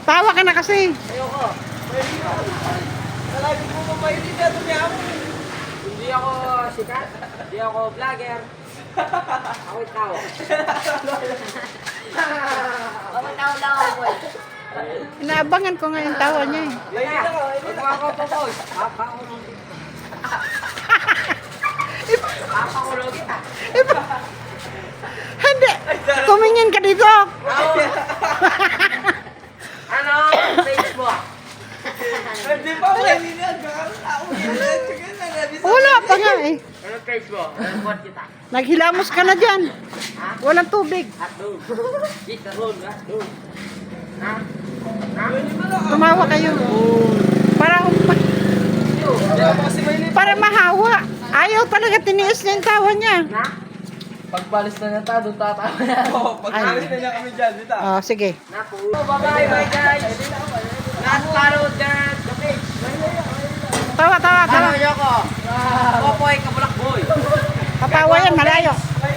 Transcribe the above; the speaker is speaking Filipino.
Tawa ka na kasi. Ayoko. Lagi mo mapaitin na ito niya ako. Hindi ako sikat. Hindi ako vlogger. Ako'y tao. Ako'y tao lang ako boy. Inaabangan ko nga yung tawa niya eh. Kaya, huwag mo ako po boy. Papakulog kita. Hindi. Tumingin ka dito. Ano? Facebook. Hindi pa ako hindi Wala pa nga eh. Ano Facebook? Ano buat kita? Naghilamos ka na dyan. Walang tubig. Hotdog. Kita roll, hotdog. Ha? Ha? Tumawa kayo. Para mahawa. Ayaw talaga tiniis niya yung tawa niya. Na? Pagpalis na niya doon tatawa yan. Oo, pagpalis na niya kami dyan, dito. Oh, sige. Naku. Bye-bye, bye guys. Not follow the page. Tawa, tawa, tawa. Ano yoko? Popoy, kabulak boy. Patawa yan, malayo. Bye